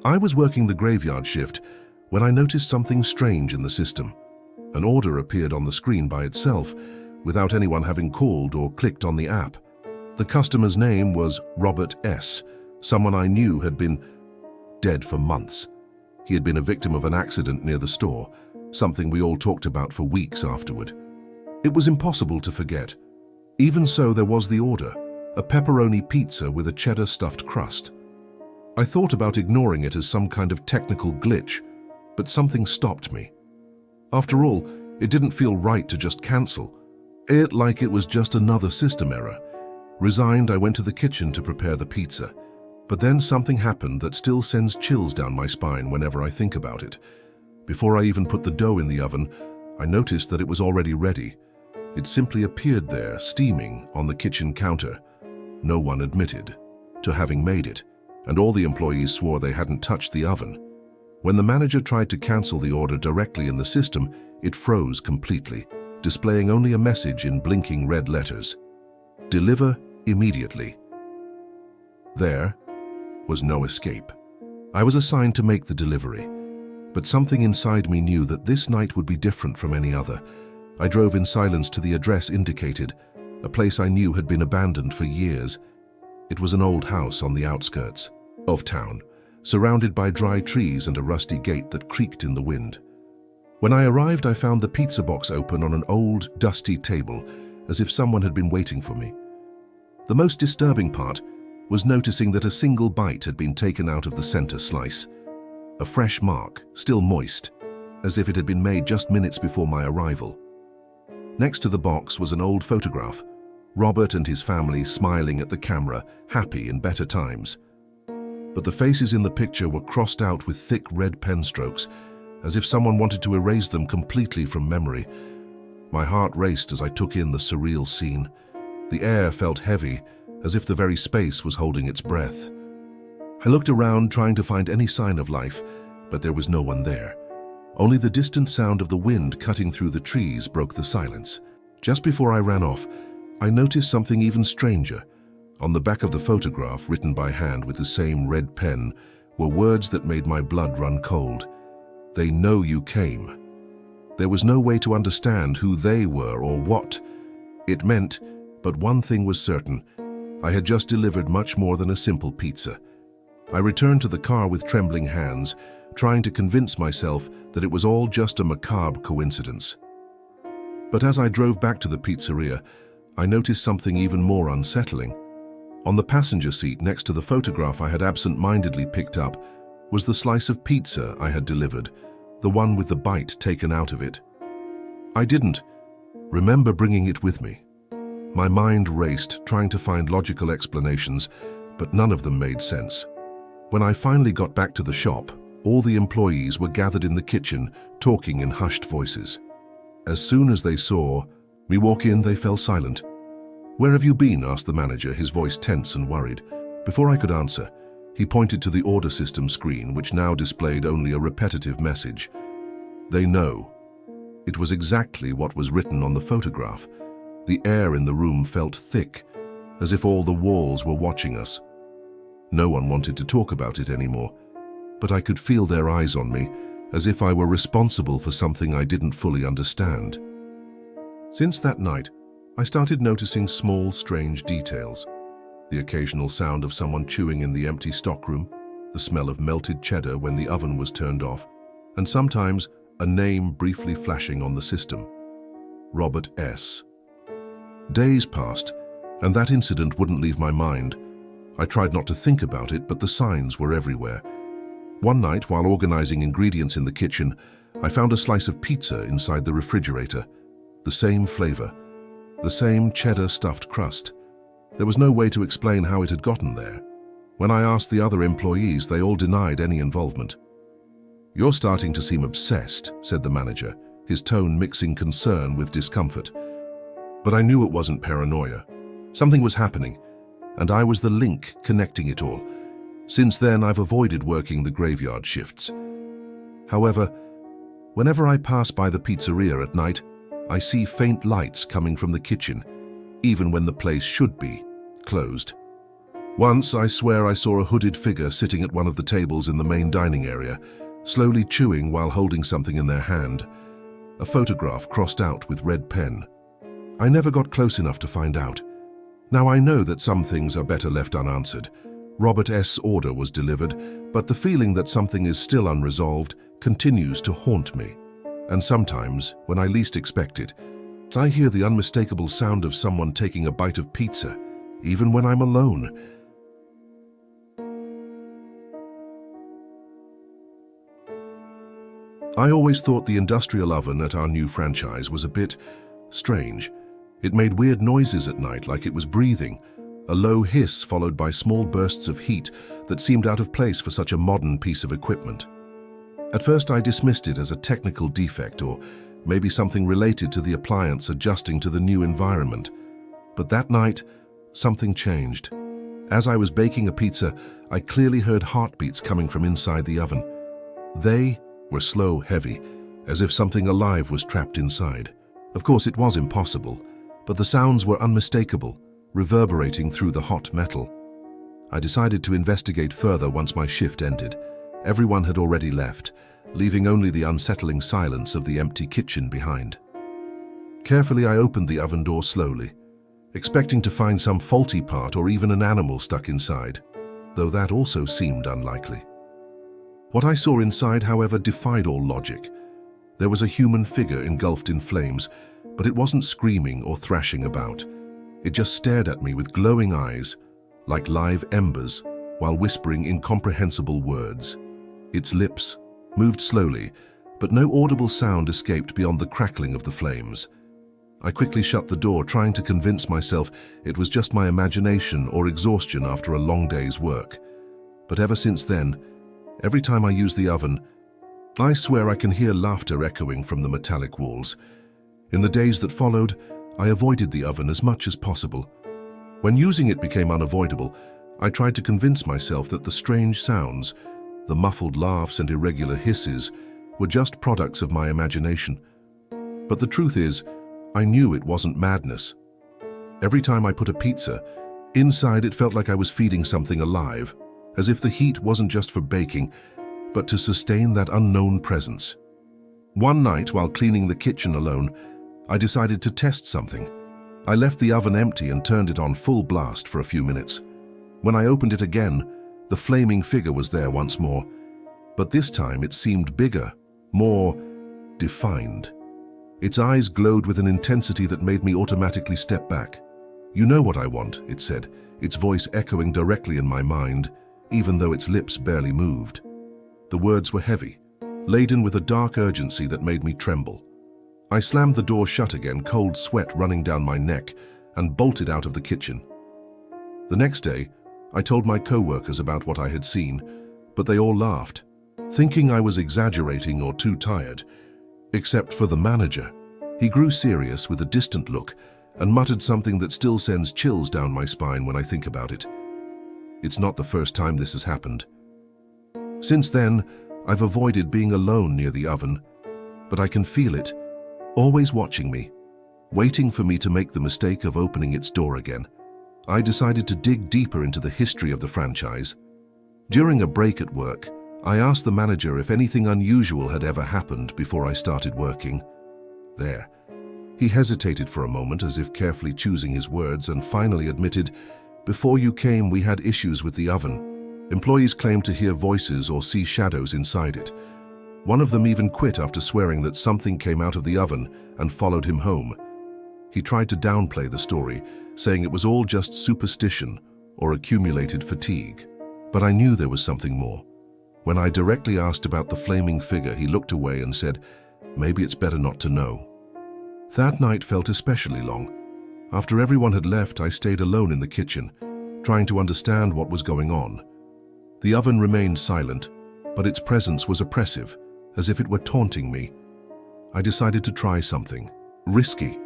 I was working the graveyard shift when I noticed something strange in the system. An order appeared on the screen by itself, without anyone having called or clicked on the app. The customer's name was Robert S., someone I knew had been dead for months. He had been a victim of an accident near the store, something we all talked about for weeks afterward. It was impossible to forget. Even so, there was the order, a pepperoni pizza with a cheddar stuffed crust. I thought about ignoring it as some kind of technical glitch, but something stopped me. After all, it didn't feel right to just cancel it like it was just another system error. Resigned, I went to the kitchen to prepare the pizza. But then something happened that still sends chills down my spine whenever I think about it. Before I even put the dough in the oven, I noticed that it was already ready. It simply appeared there, steaming, on the kitchen counter. No one admitted to having made it, and all the employees swore they hadn't touched the oven. When the manager tried to cancel the order directly in the system, it froze completely, displaying only a message in blinking red letters. Deliver immediately. There was no escape. I was assigned to make the delivery, but something inside me knew that this night would be different from any other. I drove in silence to the address indicated, a place I knew had been abandoned for years. It was an old house on the outskirts of town, surrounded by dry trees and a rusty gate that creaked in the wind. When I arrived, I found the pizza box open on an old, dusty table, as if someone had been waiting for me. The most disturbing part was noticing that a single bite had been taken out of the center slice. A fresh mark, still moist, as if it had been made just minutes before my arrival. Next to the box was an old photograph, Robert and his family smiling at the camera, happy in better times. But the faces in the picture were crossed out with thick red pen strokes, as if someone wanted to erase them completely from memory. My heart raced as I took in the surreal scene. The air felt heavy, as if the very space was holding its breath. I looked around, trying to find any sign of life, but there was no one there. Only the distant sound of the wind cutting through the trees broke the silence. Just before I ran off, I noticed something even stranger. On the back of the photograph, written by hand with the same red pen, were words that made my blood run cold. They know you came. There was no way to understand who they were or what it meant, but one thing was certain. I had just delivered much more than a simple pizza. I returned to the car with trembling hands, trying to convince myself that it was all just a macabre coincidence. But as I drove back to the pizzeria, I noticed something even more unsettling. On the passenger seat next to the photograph I had absent-mindedly picked up was the slice of pizza I had delivered, the one with the bite taken out of it. I didn't remember bringing it with me. My mind raced, trying to find logical explanations, but none of them made sense. When I finally got back to the shop, all the employees were gathered in the kitchen, talking in hushed voices. As soon as they saw me walk in, they fell silent. "Where have you been?" asked the manager, his voice tense and worried. Before I could answer, he pointed to the order system screen, which now displayed only a repetitive message. They know. It was exactly what was written on the photograph. The air in the room felt thick, as if all the walls were watching us. No one wanted to talk about it anymore, but I could feel their eyes on me, as if I were responsible for something I didn't fully understand. Since that night, I started noticing small, strange details. The occasional sound of someone chewing in the empty stockroom, the smell of melted cheddar when the oven was turned off, and sometimes a name briefly flashing on the system. Robert S. Days passed, and that incident wouldn't leave my mind. I tried not to think about it, but the signs were everywhere. One night, while organizing ingredients in the kitchen, I found a slice of pizza inside the refrigerator. The same flavor, the same cheddar stuffed crust. There was no way to explain how it had gotten there. When I asked the other employees, they all denied any involvement. "You're starting to seem obsessed," said the manager, his tone mixing concern with discomfort. But I knew it wasn't paranoia. Something was happening, and I was the link connecting it all. Since then, I've avoided working the graveyard shifts. However, whenever I pass by the pizzeria at night, I see faint lights coming from the kitchen, even when the place should be closed. Once, I swear I saw a hooded figure sitting at one of the tables in the main dining area, slowly chewing while holding something in their hand. A photograph crossed out with red pen. I never got close enough to find out. Now I know that some things are better left unanswered. Robert S.'s order was delivered, but the feeling that something is still unresolved continues to haunt me. And sometimes, when I least expect it, I hear the unmistakable sound of someone taking a bite of pizza, even when I'm alone. I always thought the industrial oven at our new franchise was a bit strange. It made weird noises at night, like it was breathing, a low hiss followed by small bursts of heat that seemed out of place for such a modern piece of equipment. At first I dismissed it as a technical defect or maybe something related to the appliance adjusting to the new environment. But that night, something changed. As I was baking a pizza, I clearly heard heartbeats coming from inside the oven. They were slow, heavy, as if something alive was trapped inside. Of course, it was impossible, but the sounds were unmistakable, reverberating through the hot metal. I decided to investigate further once my shift ended. Everyone had already left, leaving only the unsettling silence of the empty kitchen behind. Carefully, I opened the oven door slowly, expecting to find some faulty part or even an animal stuck inside, though that also seemed unlikely. What I saw inside, however, defied all logic. There was a human figure engulfed in flames, but it wasn't screaming or thrashing about. It just stared at me with glowing eyes, like live embers, while whispering incomprehensible words. Its lips moved slowly, but no audible sound escaped beyond the crackling of the flames. I quickly shut the door, trying to convince myself it was just my imagination or exhaustion after a long day's work. But ever since then, every time I use the oven, I swear I can hear laughter echoing from the metallic walls. In the days that followed, I avoided the oven as much as possible. When using it became unavoidable, I tried to convince myself that the strange sounds, the muffled laughs and irregular hisses, were just products of my imagination. But the truth is, I knew it wasn't madness. Every time I put a pizza, inside it felt like I was feeding something alive, as if the heat wasn't just for baking, but to sustain that unknown presence. One night, while cleaning the kitchen alone, I decided to test something. I left the oven empty and turned it on full blast for a few minutes. When I opened it again, the flaming figure was there once more, but this time it seemed bigger, more defined. Its eyes glowed with an intensity that made me automatically step back. "You know what I want," it said, its voice echoing directly in my mind, even though its lips barely moved. The words were heavy, laden with a dark urgency that made me tremble. I slammed the door shut again, cold sweat running down my neck, and bolted out of the kitchen. The next day, I told my co-workers about what I had seen, but they all laughed, thinking I was exaggerating or too tired. Except for the manager. He grew serious with a distant look and muttered something that still sends chills down my spine when I think about it. It's not the first time this has happened. Since then, I've avoided being alone near the oven, but I can feel it, always watching me, waiting for me to make the mistake of opening its door again. I decided to dig deeper into the history of the franchise. During a break at work, I asked the manager if anything unusual had ever happened before I started working. There. He hesitated for a moment, as if carefully choosing his words, and finally admitted, "Before you came, we had issues with the oven. Employees claimed to hear voices or see shadows inside it. One of them even quit after swearing that something came out of the oven and followed him home." He tried to downplay the story, saying it was all just superstition or accumulated fatigue. But I knew there was something more. When I directly asked about the flaming figure, he looked away and said, "Maybe it's better not to know." That night felt especially long. After everyone had left, I stayed alone in the kitchen, trying to understand what was going on. The oven remained silent, but its presence was oppressive, as if it were taunting me. I decided to try something risky.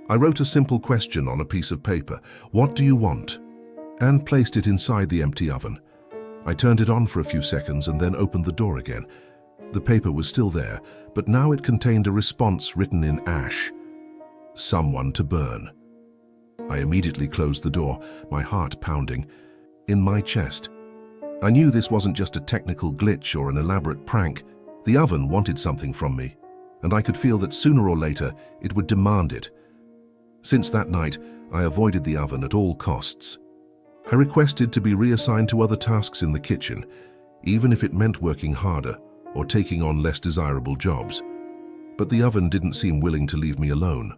I wrote a simple question on a piece of paper, "What do you want?" and placed it inside the empty oven. I turned it on for a few seconds and then opened the door again. The paper was still there, but now it contained a response written in ash. "Someone to burn." I immediately closed the door, my heart pounding. in my chest. I knew this wasn't just a technical glitch or an elaborate prank. The oven wanted something from me, and I could feel that sooner or later it would demand it. Since that night, I avoided the oven at all costs. I requested to be reassigned to other tasks in the kitchen, even if it meant working harder or taking on less desirable jobs. But the oven didn't seem willing to leave me alone.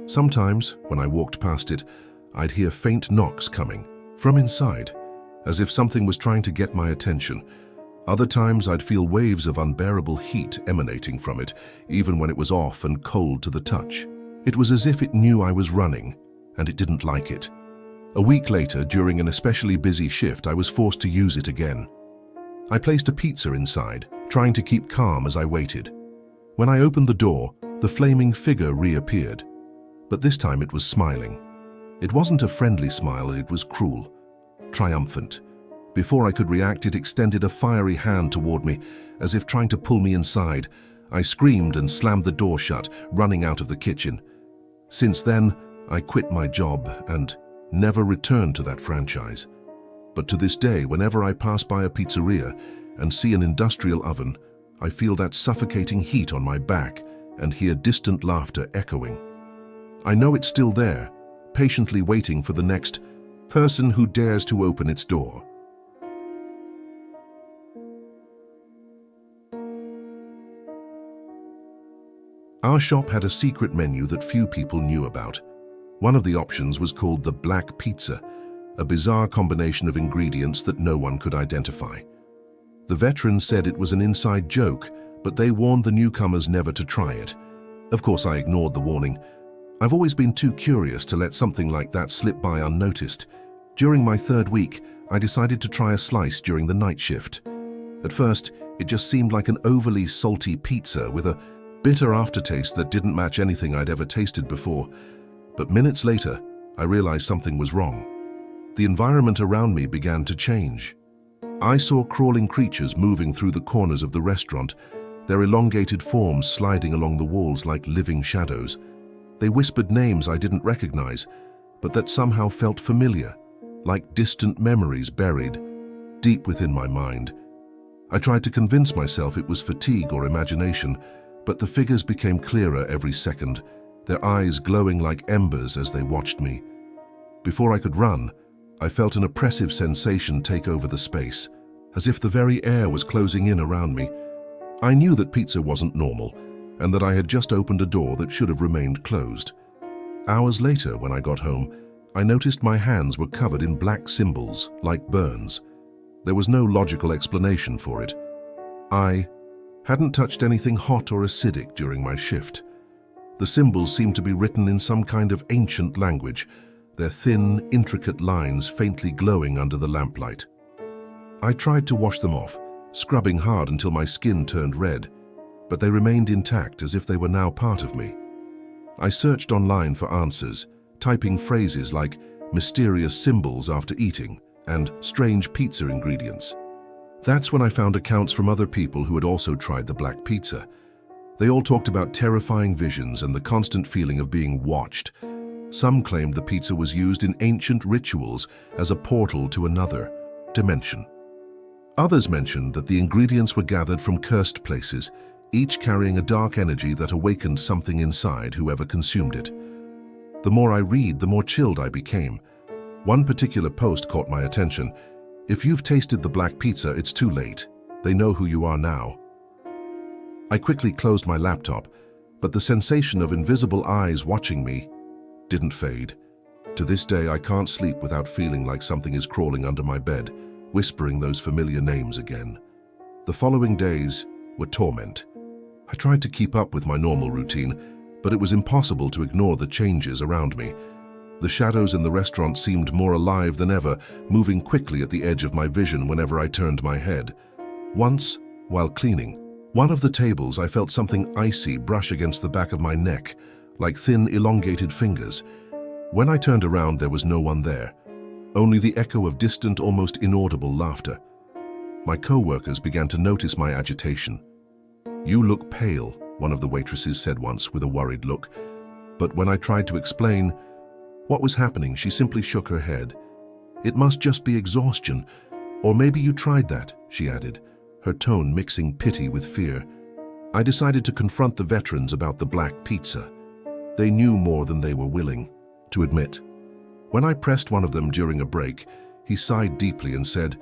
Sometimes, when I walked past it, I'd hear faint knocks coming from inside, as if something was trying to get my attention. Other times, I'd feel waves of unbearable heat emanating from it, even when it was off and cold to the touch. It was as if it knew I was running, and it didn't like it. A week later, during an especially busy shift, I was forced to use it again. I placed a pizza inside, trying to keep calm as I waited. When I opened the door, the flaming figure reappeared. But this time it was smiling. It wasn't a friendly smile, it was cruel, triumphant. Before I could react, it extended a fiery hand toward me, as if trying to pull me inside. I screamed and slammed the door shut, running out of the kitchen. Since then, I quit my job and never returned to that franchise. But to this day, whenever I pass by a pizzeria and see an industrial oven, I feel that suffocating heat on my back and hear distant laughter echoing. I know it's still there, patiently waiting for the next person who dares to open its door. Our shop had a secret menu that few people knew about. One of the options was called the Black Pizza, a bizarre combination of ingredients that no one could identify. The veterans said it was an inside joke, but they warned the newcomers never to try it. Of course, I ignored the warning. I've always been too curious to let something like that slip by unnoticed. During my third week, I decided to try a slice during the night shift. At first, it just seemed like an overly salty pizza with a bitter aftertaste that didn't match anything I'd ever tasted before. But minutes later, I realized something was wrong. The environment around me began to change. I saw crawling creatures moving through the corners of the restaurant, their elongated forms sliding along the walls like living shadows. They whispered names I didn't recognize, but that somehow felt familiar, like distant memories buried deep within my mind. I tried to convince myself it was fatigue or imagination, but the figures became clearer every second, their eyes glowing like embers as they watched me. Before I could run, I felt an oppressive sensation take over the space, as if the very air was closing in around me. I knew that pizza wasn't normal, and that I had just opened a door that should have remained closed. Hours later, when I got home, I noticed my hands were covered in black symbols, like burns. There was no logical explanation for it. I hadn't touched anything hot or acidic during my shift. The symbols seemed to be written in some kind of ancient language, their thin, intricate lines faintly glowing under the lamplight. I tried to wash them off, scrubbing hard until my skin turned red, but they remained intact as if they were now part of me. I searched online for answers, typing phrases like mysterious symbols after eating and strange pizza ingredients. That's when I found accounts from other people who had also tried the black pizza. They all talked about terrifying visions and the constant feeling of being watched. Some claimed the pizza was used in ancient rituals as a portal to another dimension. Others mentioned that the ingredients were gathered from cursed places, each carrying a dark energy that awakened something inside whoever consumed it. The more I read, the more chilled I became. One particular post caught my attention. If you've tasted the black pizza, it's too late. They know who you are now. I quickly closed my laptop, but the sensation of invisible eyes watching me didn't fade. To this day, I can't sleep without feeling like something is crawling under my bed, whispering those familiar names again. The following days were torment. I tried to keep up with my normal routine, but it was impossible to ignore the changes around me. The shadows in the restaurant seemed more alive than ever, moving quickly at the edge of my vision whenever I turned my head. Once, while cleaning one of the tables, I felt something icy brush against the back of my neck, like thin, elongated fingers. When I turned around, there was no one there, only the echo of distant, almost inaudible laughter. My co-workers began to notice my agitation. "You look pale," one of the waitresses said once with a worried look. But when I tried to explain what was happening, she simply shook her head. It must just be exhaustion. Or maybe you tried that, she added, her tone mixing pity with fear. I decided to confront the veterans about the black pizza. They knew more than they were willing to admit. When I pressed one of them during a break, he sighed deeply and said,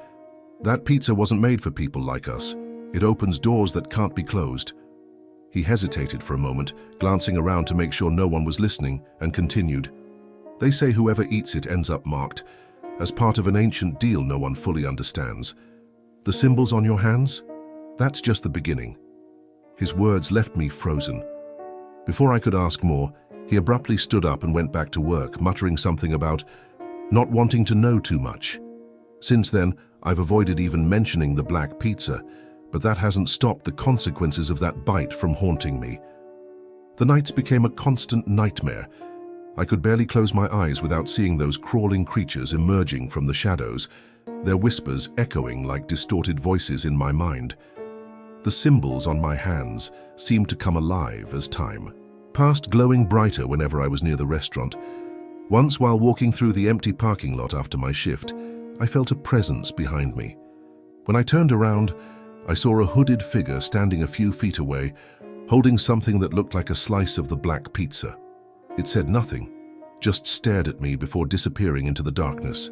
"That pizza wasn't made for people like us. It opens doors that can't be closed." He hesitated for a moment, glancing around to make sure no one was listening, and continued, "They say whoever eats it ends up marked, as part of an ancient deal no one fully understands. The symbols on your hands? That's just the beginning." His words left me frozen. Before I could ask more, he abruptly stood up and went back to work, muttering something about not wanting to know too much. Since then, I've avoided even mentioning the black pizza, but that hasn't stopped the consequences of that bite from haunting me. The nights became a constant nightmare. I could barely close my eyes without seeing those crawling creatures emerging from the shadows, their whispers echoing like distorted voices in my mind. The symbols on my hands seemed to come alive as time passed, glowing brighter whenever I was near the restaurant. Once, while walking through the empty parking lot after my shift, I felt a presence behind me. When I turned around, I saw a hooded figure standing a few feet away, holding something that looked like a slice of the black pizza. It said nothing, just stared at me before disappearing into the darkness.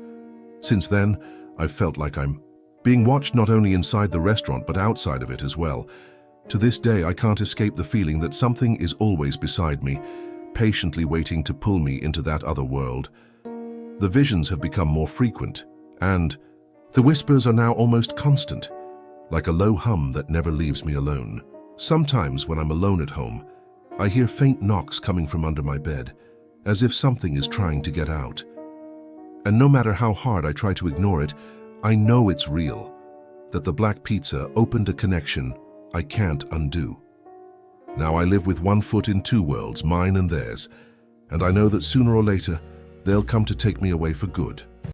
Since then, I've felt like I'm being watched not only inside the restaurant but outside of it as well. To this day, I can't escape the feeling that something is always beside me, patiently waiting to pull me into that other world. The visions have become more frequent, and the whispers are now almost constant, like a low hum that never leaves me alone. Sometimes when I'm alone at home, I hear faint knocks coming from under my bed, as if something is trying to get out. And no matter how hard I try to ignore it, I know it's real, that the black pizza opened a connection I can't undo. Now I live with one foot in two worlds, mine and theirs, and I know that sooner or later, they'll come to take me away for good.